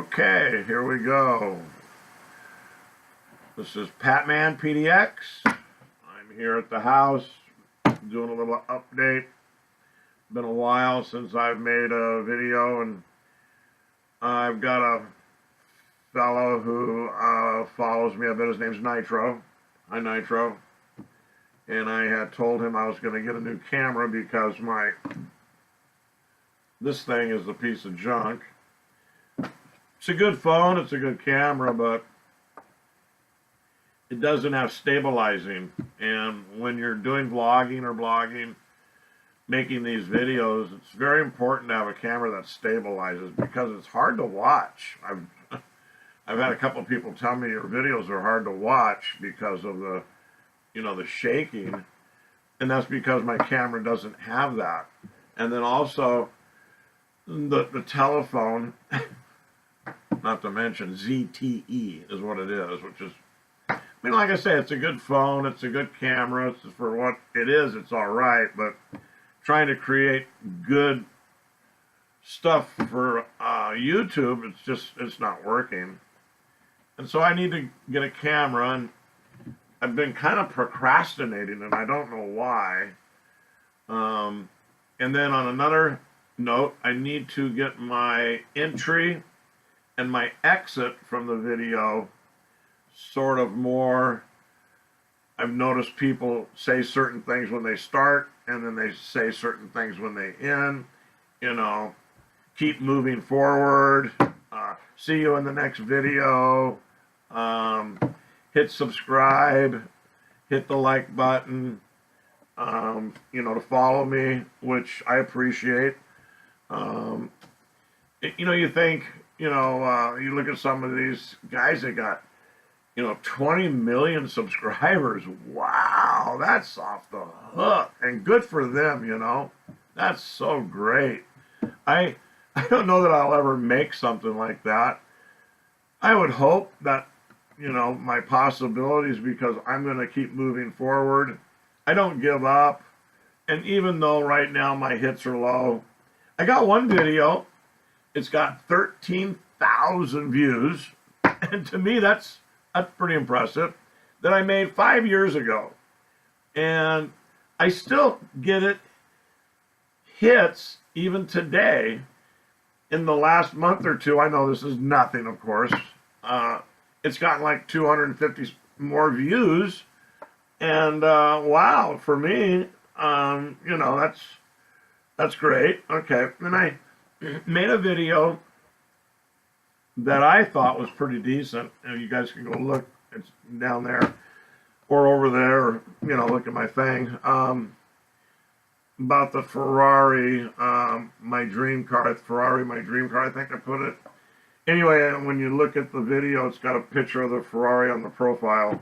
Okay, here we go. This is Patman PDX. I'm here at the house doing a little update. Been a while since I've made a video, and I've got a fellow who follows me a bit. His name's Nitro. Hi, Nitro. And I had told him I was going to get a new camera because this thing is a piece of junk. It's a good phone, it's a good camera, but it doesn't have stabilizing. And when you're doing vlogging, making these videos, it's very important to have a camera that stabilizes because it's hard to watch. I've had a couple of people tell me your videos are hard to watch because of the shaking, and that's because my camera doesn't have that. And then also the telephone, not to mention ZTE is what it is, which is, like I say, it's a good phone, it's a good camera, it's for what it is, it's all right, but trying to create good stuff for YouTube, it's not working. And so I need to get a camera, and I've been kind of procrastinating, and I don't know why. And then on another note, I need to get my entry and my exit from the video sort of more. I've noticed people say certain things when they start, and then they say certain things when they end. Keep moving forward. See you in the next video. Hit subscribe. Hit the like button. To follow me, which I appreciate. You think, you look at some of these guys that got, 20 million subscribers. Wow, that's off the hook. And good for them, That's so great. I don't know that I'll ever make something like that. I would hope that, my possibilities, because I'm going to keep moving forward. I don't give up. And even though right now my hits are low, I got one video. It's got 13,000 views. And to me, that's pretty impressive. That I made 5 years ago. And I still get it hits even today. In the last month or two, I know this is nothing, of course. It's gotten like 250 more views. And wow, for me, that's great. Okay, and I made a video that I thought was pretty decent. And you guys can go look. It's down there or over there, or, look at my thing. About the Ferrari, my dream car. Ferrari, my dream car, I think I put it. Anyway, when you look at the video, it's got a picture of the Ferrari on the profile.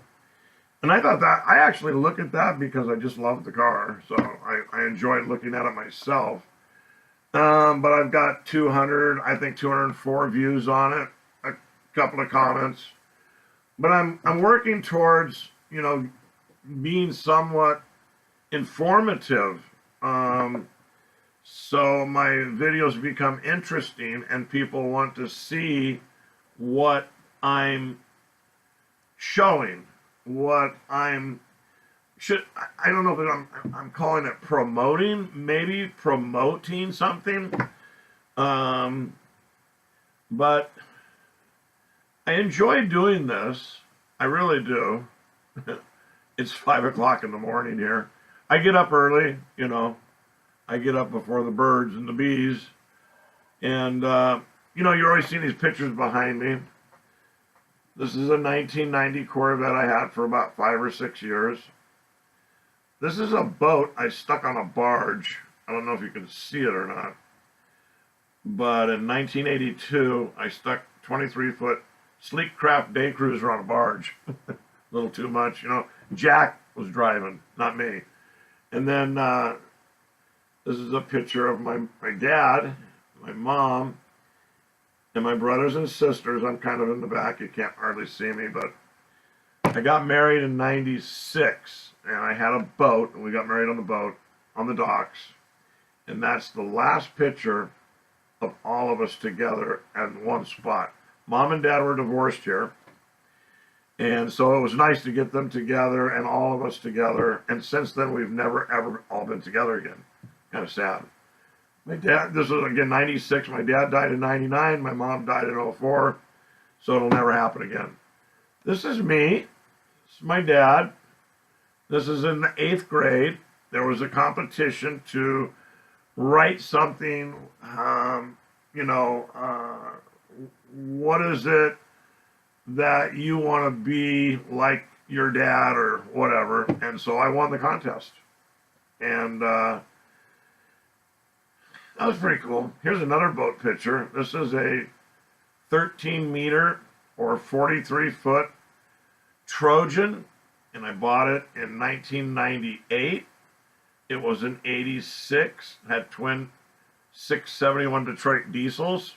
And I thought that, I actually look at that because I just love the car. So I enjoyed looking at it myself. But I've got 204 views on it, a couple of comments. But I'm working towards, being somewhat informative. So my videos become interesting and people want to see what I'm showing. What I don't know if I'm calling it promoting, maybe promoting something. But I enjoy doing this. I really do. It's 5 o'clock in the morning here. I get up early, I get up before the birds and the bees. And, you're always seeing these pictures behind me. This is a 1990 Corvette I had for about 5 or 6 years. This is a boat I stuck on a barge. I don't know if you can see it or not. But in 1982, I stuck 23-foot sleek craft day cruiser on a barge. A little too much, Jack was driving, not me. And then this is a picture of my dad, my mom, and my brothers and sisters. I'm kind of in the back. You can't hardly see me, but I got married in 96, and I had a boat, and we got married on the boat, on the docks. And that's the last picture of all of us together at one spot. Mom and Dad were divorced here. And so it was nice to get them together and all of us together. And since then, we've never, ever all been together again. Kind of sad. My dad, this was again 96. My dad died in 99. My mom died in 04. So it'll never happen again. This is me. This is my dad. This is in the 8th grade. There was a competition to write something, what is it that you want to be like your dad or whatever. And so I won the contest. And that was pretty cool. Here's another boat picture. This is a 13 meter or 43 foot Trojan, and I bought it in 1998. It was an 86, had twin 671 Detroit diesels.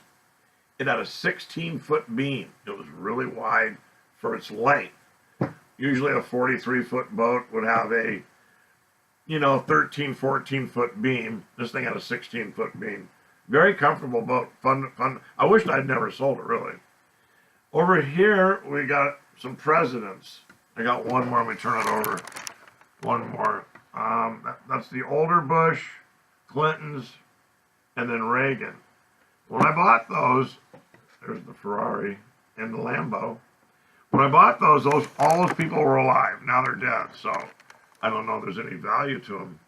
It had a 16-foot beam. It was really wide for its length. Usually a 43-foot boat would have a, 13, 14-foot beam. This thing had a 16-foot beam. Very comfortable boat, fun. I wished I'd never sold it, really. Over here, we got some presidents. I got one more. Let me turn it over. One more. That's the older Bush, Clinton's, and then Reagan. When I bought those, there's the Ferrari and the Lambo. When I bought those, all those people were alive. Now they're dead, so I don't know if there's any value to them.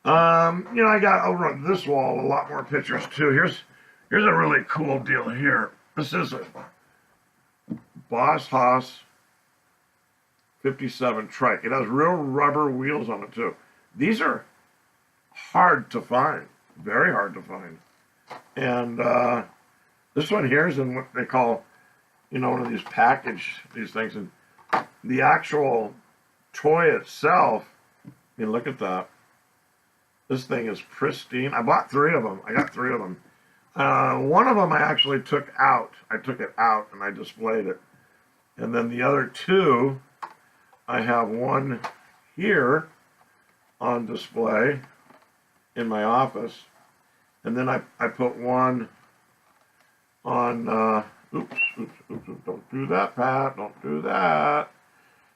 I got over on this wall a lot more pictures too. Here's a really cool deal here. This is a Boss Haas 57 trike. It has real rubber wheels on it too. These are hard to find, very hard to find. And this one here is in what they call, one of these these things. And the actual toy itself, look at that. This thing is pristine. I bought 3 of them. I got 3 of them. One of them I actually took out. I took it out and I displayed it. And then the other 2, I have one here on display in my office. And then I put one on, oops, don't do that, Pat, don't do that.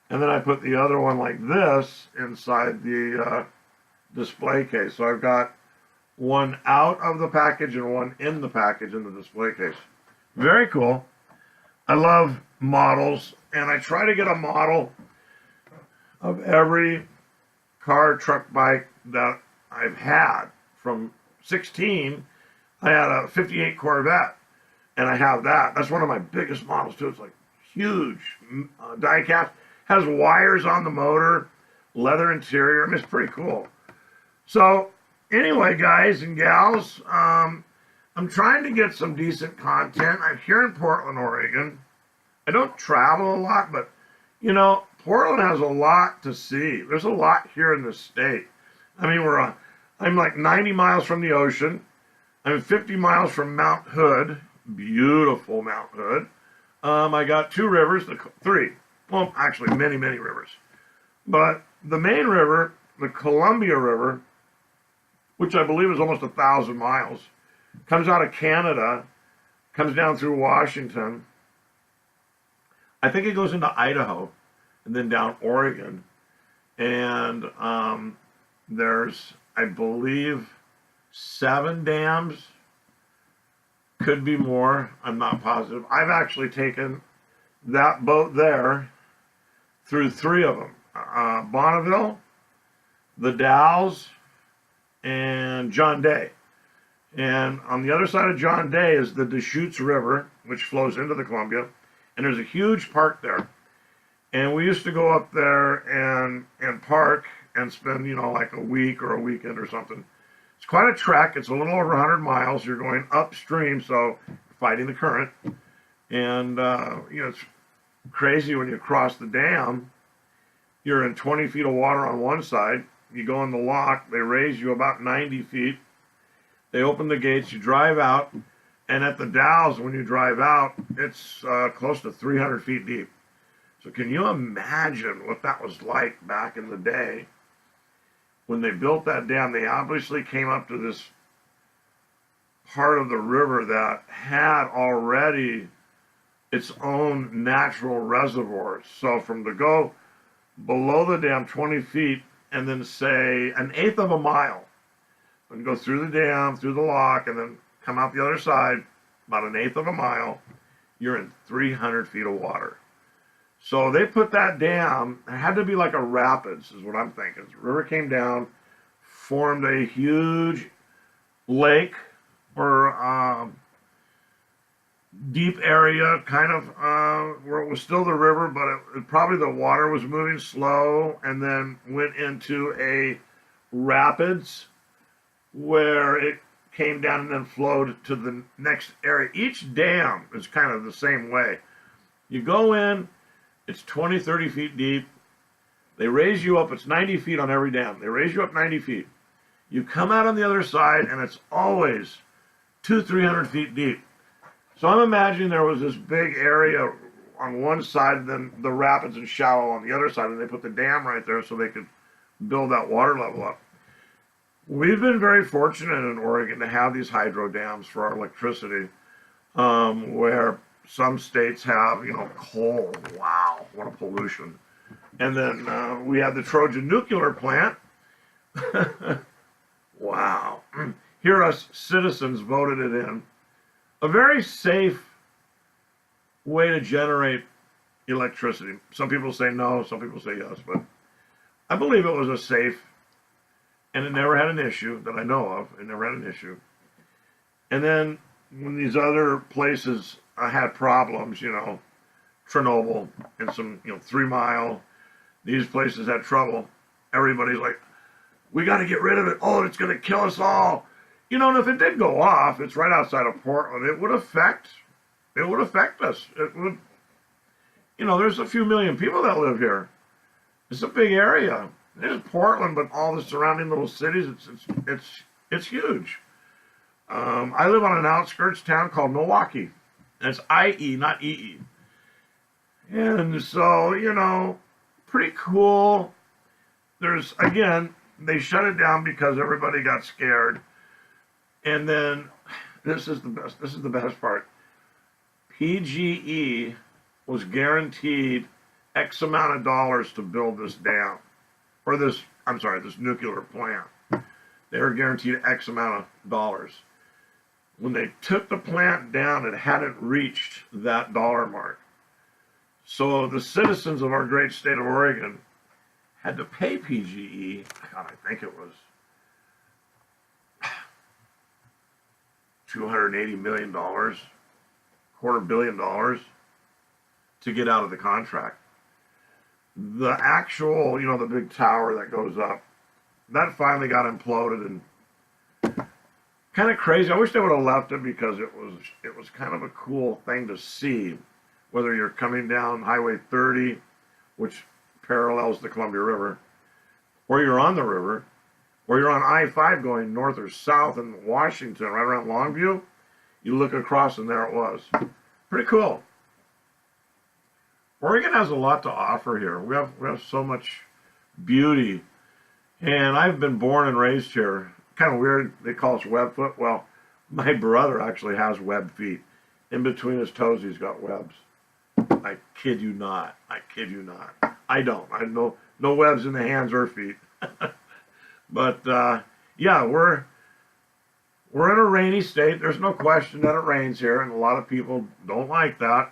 And then I put the other one like this inside the display case. So I've got one out of the package and one in the package in the display case. Very cool. I love models, and I try to get a model of every car, truck, bike that I've had. From 16, I had a 58 Corvette, and I have that. That's one of my biggest models too. It's like huge die cast, has wires on the motor, leather interior. I mean, it's pretty cool. So anyway, guys and gals, I'm trying to get some decent content. I'm here in Portland, Oregon. I don't travel a lot, but Portland has a lot to see. There's a lot here in the state. I mean, I'm like 90 miles from the ocean. I'm 50 miles from Mount Hood, beautiful Mount Hood. I got 2 rivers, 3. Well, actually, many, many rivers. But the main river, the Columbia River, which I believe is almost 1,000 miles, comes out of Canada, comes down through Washington. I think it goes into Idaho and then down Oregon. And there's, I believe, 7 dams. Could be more. I'm not positive. I've actually taken that boat there through 3 of them. Bonneville, the Dalles, and John Day. And on the other side of John Day is the Deschutes River, which flows into the Columbia. And there's a huge park there. And we used to go up there and park and spend, like a week or a weekend or something. It's quite a trek. It's a little over 100 miles. You're going upstream, so fighting the current. And, it's crazy when you cross the dam. You're in 20 feet of water on one side. You go in the lock. They raise you about 90 feet. They open the gates. You drive out. And at the Dalles, when you drive out, it's close to 300 feet deep. So can you imagine what that was like back in the day? When they built that dam, they obviously came up to this part of the river that had already its own natural reservoirs. So from to go below the dam 20 feet and then say an eighth of a mile and go through the dam, through the lock, and then come out the other side, about an eighth of a mile, you're in 300 feet of water. So they put that dam, it had to be like a rapids, is what I'm thinking. The river came down, formed a huge lake or deep area, kind of where it was still the river, but probably the water was moving slow, and then went into a rapids where it came down and then flowed to the next area. Each dam is kind of the same way. You go in, it's 20, 30 feet deep. They raise you up, it's 90 feet on every dam. They raise you up 90 feet. You come out on the other side, and it's always 200-300 feet deep. So I'm imagining there was this big area on one side, and then the rapids and shallow on the other side, and they put the dam right there so they could build that water level up. We've been very fortunate in Oregon to have these hydro dams for our electricity, where some states have, coal. Wow, what a pollution. And then we have the Trojan nuclear plant. Wow. Here us citizens voted it in. A very safe way to generate electricity. Some people say no, some people say yes, but I believe it was a safe, and it never had an issue that I know of. It never had an issue. And then when these other places had problems, Chernobyl and some, 3 Mile, these places had trouble. Everybody's like, we got to get rid of it. Oh, it's going to kill us all. And if it did go off, it's right outside of Portland. It would affect us. It would, there's a few million people that live here. It's a big area. There's Portland, but all the surrounding little cities, it's huge. I live on an outskirts town called Milwaukee. And it's IE, not EE. And so, pretty cool. There's, again, they shut it down because everybody got scared. And then, this is the best part. PGE was guaranteed X amount of dollars to build this dam. Or this nuclear plant. They were guaranteed X amount of dollars. When they took the plant down, it hadn't reached that dollar mark. So the citizens of our great state of Oregon had to pay PGE, God, I think it was $280 million, $250 million to get out of the contract. The actual, the big tower that goes up, that finally got imploded, and kind of crazy. I wish they would have left it because it was kind of a cool thing to see, whether you're coming down Highway 30, which parallels the Columbia River, or you're on the river, or you're on I-5 going north or south in Washington, right around Longview. You look across, and there it was. Pretty cool. Oregon has a lot to offer here. We have so much beauty. And I've been born and raised here. Kind of weird. They call us webfoot. Well, my brother actually has web feet. In between his toes, he's got webs. I kid you not. I kid you not. I don't. I have no webs in the hands or feet. But yeah, we're in a rainy state. There's no question that it rains here, and a lot of people don't like that.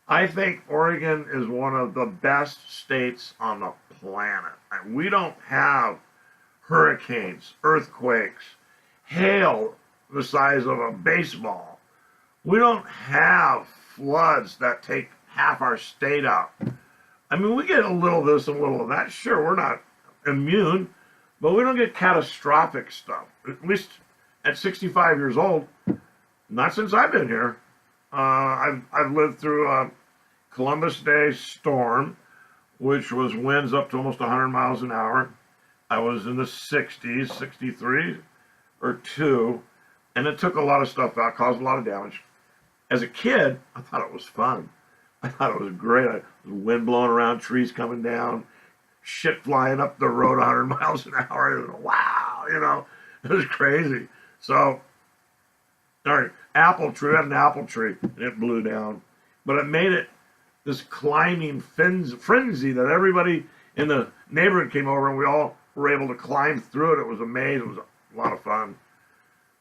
I think Oregon is one of the best states on the planet. We don't have hurricanes, earthquakes, hail the size of a baseball. We don't have floods that take half our state out. I mean, we get a little of this and a little of that. Sure, we're not immune, but we don't get catastrophic stuff. At least at 65 years old, not since I've been here. I've lived through a Columbus Day storm, which was winds up to almost 100 miles an hour. I was in the 60s, 63 or 2, and it took a lot of stuff out, caused a lot of damage. As a kid, I thought it was fun. I thought it was great. Wind blowing around, trees coming down, shit flying up the road 100 miles an hour. Wow, it was crazy. So, all right, apple tree, I had an apple tree, and it blew down. but it made it this climbing frenzy that everybody in the neighborhood came over and we all were able to climb through it. It was amazing. It was a lot of fun.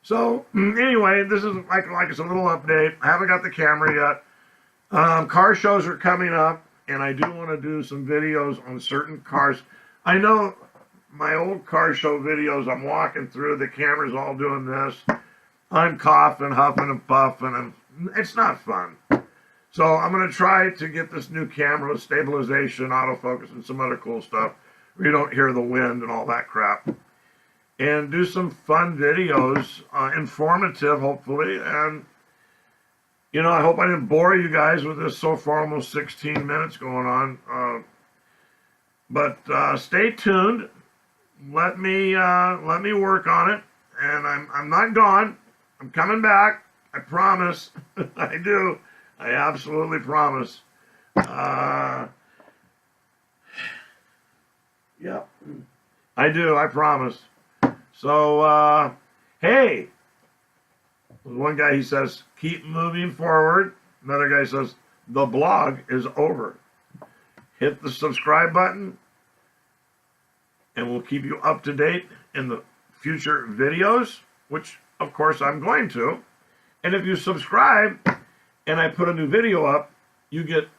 So anyway, this is like it's a little update. I haven't got the camera yet. Car shows are coming up, and I do want to do some videos on certain cars. I know my old car show videos, I'm walking through, the camera's all doing this. I'm coughing, huffing, and puffing, and it's not fun. So I'm going to try to get this new camera with stabilization, autofocus, and some other cool stuff where you don't hear the wind and all that crap. And do some fun videos, informative, hopefully. And, you know, I hope I didn't bore you guys with this so far, almost 16 minutes going on. But stay tuned. Let me work on it. And I'm not gone. I'm coming back. I promise. I do. I absolutely promise. Yeah, I do. I promise. So, hey, there's one guy, he says, keep moving forward. Another guy says, the blog is over. Hit the subscribe button, and we'll keep you up to date in the future videos, which, of course, I'm going to. And if you subscribe and I put a new video up, you get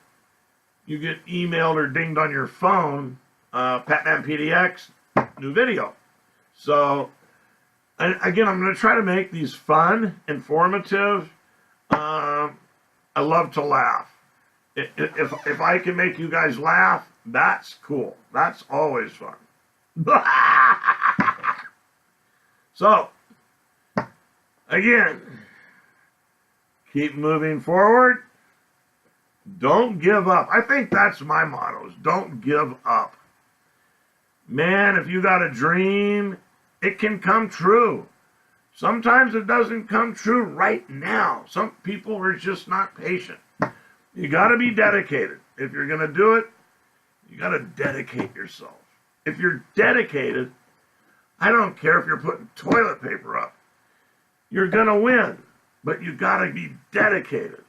emailed or dinged on your phone, Patman PDX, new video. So, and again, I'm going to try to make these fun, informative. I love to laugh. If I can make you guys laugh, that's cool. That's always fun. So, again, keep moving forward. Don't give up. I think that's my motto, is don't give up. Man, if you got a dream, it can come true. Sometimes it doesn't come true right now. Some people are just not patient. You got to be dedicated. If you're going to do it, you got to dedicate yourself. If you're dedicated, I don't care if you're putting toilet paper up. You're going to win, but you got to be dedicated.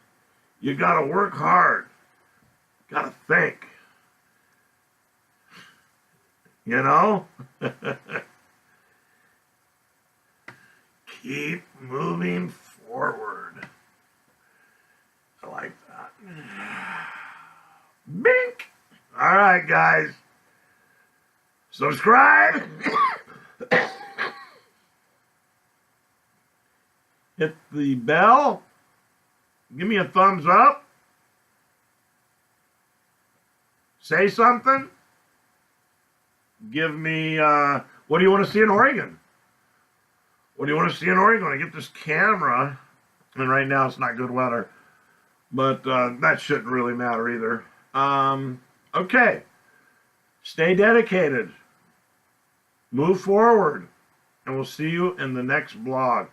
You got to work hard. Got to think. You know? Keep moving forward. I like that. Bink! All right, guys. Subscribe. Hit the bell. Give me a thumbs up. Say something. Give me, what do you want to see in Oregon? What do you want to see in Oregon? I get this camera, and right now it's not good weather, but that shouldn't really matter either. Okay. Stay dedicated. Move forward, and we'll see you in the next vlog.